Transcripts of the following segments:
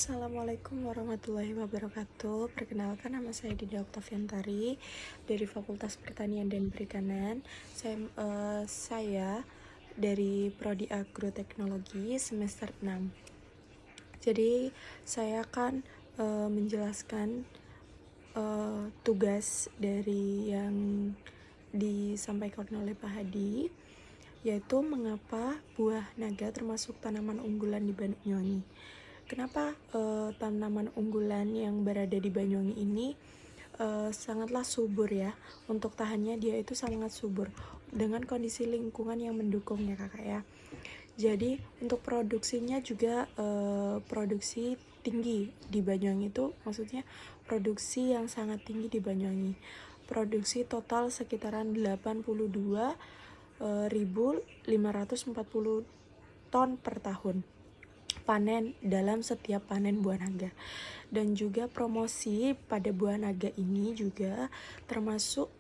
Assalamualaikum warahmatullahi wabarakatuh. Perkenalkan, nama saya Dinda Oktaviantari dari Fakultas Pertanian dan Perikanan. Saya dari Prodi Agroteknologi semester 6. Jadi saya akan menjelaskan tugas dari yang disampaikan oleh Pak Hadi, yaitu mengapa buah naga termasuk tanaman unggulan di Banyuwangi. Kenapa tanaman unggulan yang berada di Banyuwangi ini sangatlah subur ya. Untuk tahannya dia itu sangat subur dengan kondisi lingkungan yang mendukung ya kakak ya. Jadi untuk produksinya juga produksi tinggi di Banyuwangi, itu maksudnya produksi yang sangat tinggi di Banyuwangi. Produksi total sekitaran 82.540 ton per tahun panen dalam setiap panen buah naga. Dan juga promosi pada buah naga ini juga termasuk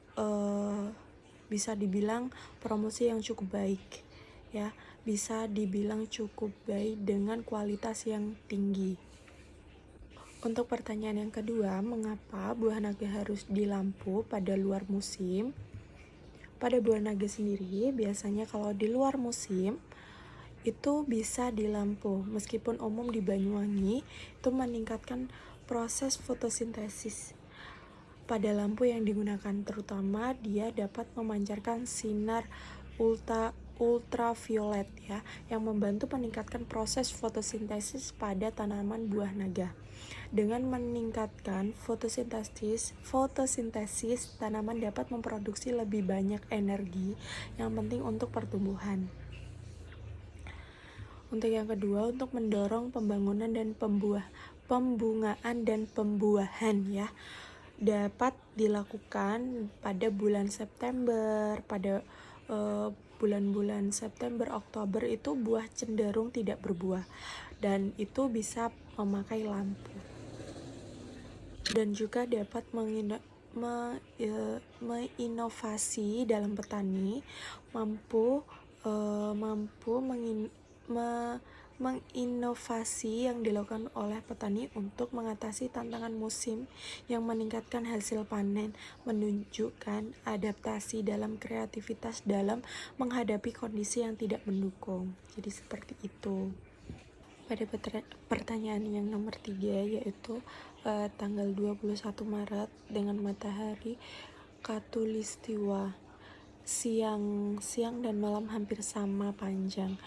bisa dibilang promosi yang cukup baik ya, bisa dibilang cukup baik dengan kualitas yang tinggi. Untuk pertanyaan yang kedua, mengapa buah naga harus dilampu pada luar musim? Pada buah naga sendiri biasanya kalau di luar musim itu bisa dilampu, meskipun umum di Banyuwangi itu meningkatkan proses fotosintesis pada lampu yang digunakan, terutama dia dapat memancarkan sinar ultraviolet ya, yang membantu meningkatkan proses fotosintesis pada tanaman buah naga. Dengan meningkatkan fotosintesis tanaman dapat memproduksi lebih banyak energi yang penting untuk pertumbuhan. Untuk yang kedua, untuk mendorong pembangunan dan pembungaan dan pembuahan ya, dapat dilakukan pada bulan September. Pada bulan-bulan September, Oktober itu buah cenderung tidak berbuah, dan itu bisa memakai lampu. Dan juga dapat menginovasi dalam petani, menginovasi yang dilakukan oleh petani untuk mengatasi tantangan musim yang meningkatkan hasil panen, menunjukkan adaptasi dalam kreativitas dalam menghadapi kondisi yang tidak mendukung. Jadi seperti itu. Pada pertanyaan yang nomor 3, yaitu tanggal 21 Maret dengan matahari Khatulistiwa, siang dan malam hampir sama panjang,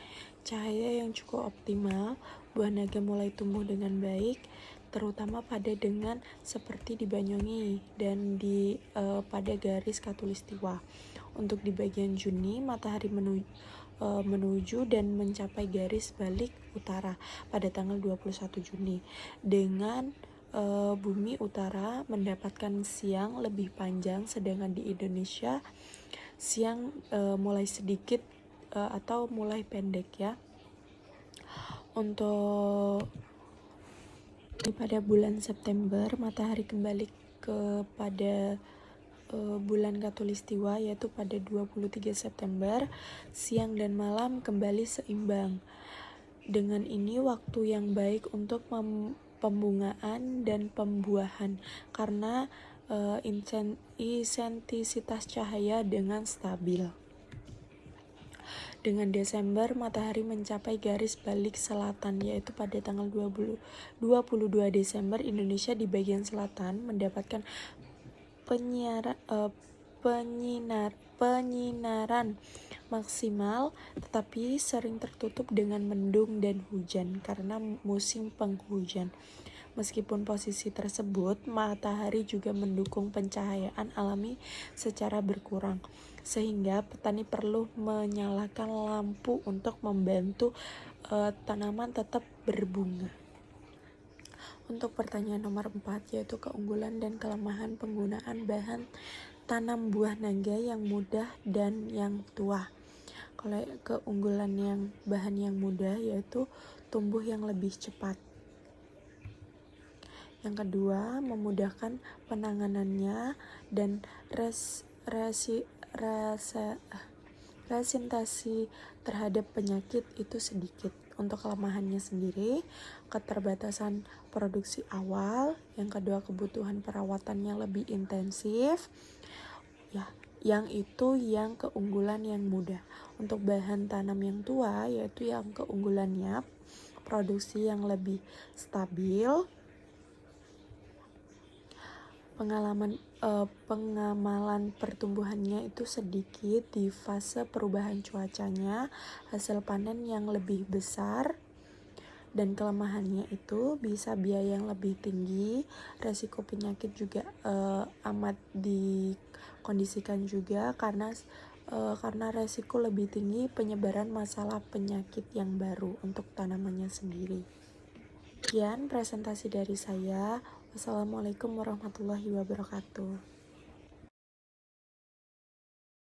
cahaya yang cukup optimal, buah naga mulai tumbuh dengan baik, terutama pada dengan seperti di Banyuwangi dan pada garis Khatulistiwa. Untuk di bagian Juni, matahari menuju dan mencapai garis balik utara pada tanggal 21 Juni dengan bumi utara mendapatkan siang lebih panjang, sedangkan di Indonesia siang mulai sedikit atau mulai pendek ya. Untuk pada bulan September, matahari kembali kepada bulan Khatulistiwa, yaitu pada 23 September, siang dan malam kembali seimbang. Dengan ini waktu yang baik untuk pembungaan dan pembuahan karena intensitas cahaya dengan stabil. Dengan Desember, matahari mencapai garis balik selatan, yaitu pada tanggal 22 Desember, Indonesia di bagian selatan mendapatkan penyinaran maksimal, tetapi sering tertutup dengan mendung dan hujan karena musim penghujan. Meskipun posisi tersebut, matahari juga mendukung pencahayaan alami secara berkurang, sehingga petani perlu menyalakan lampu untuk membantu tanaman tetap berbunga. Untuk pertanyaan nomor 4, yaitu keunggulan dan kelemahan penggunaan bahan tanam buah naga yang muda dan yang tua. Kalau keunggulan bahan yang muda yaitu tumbuh yang lebih cepat. Yang kedua, memudahkan penanganannya dan resistasi terhadap penyakit itu sedikit. Untuk kelemahannya sendiri, keterbatasan produksi awal, yang kedua kebutuhan perawatan yang lebih intensif, ya, yang keunggulan yang mudah. Untuk bahan tanam yang tua, yaitu yang keunggulannya produksi yang lebih stabil, pengamalan pertumbuhannya itu sedikit di fase perubahan cuacanya, hasil panen yang lebih besar, dan kelemahannya itu bisa biaya yang lebih tinggi, resiko penyakit juga amat dikondisikan juga karena resiko lebih tinggi penyebaran masalah penyakit yang baru untuk tanamannya sendiri. Sekian presentasi dari saya. Wassalamualaikum warahmatullahi wabarakatuh.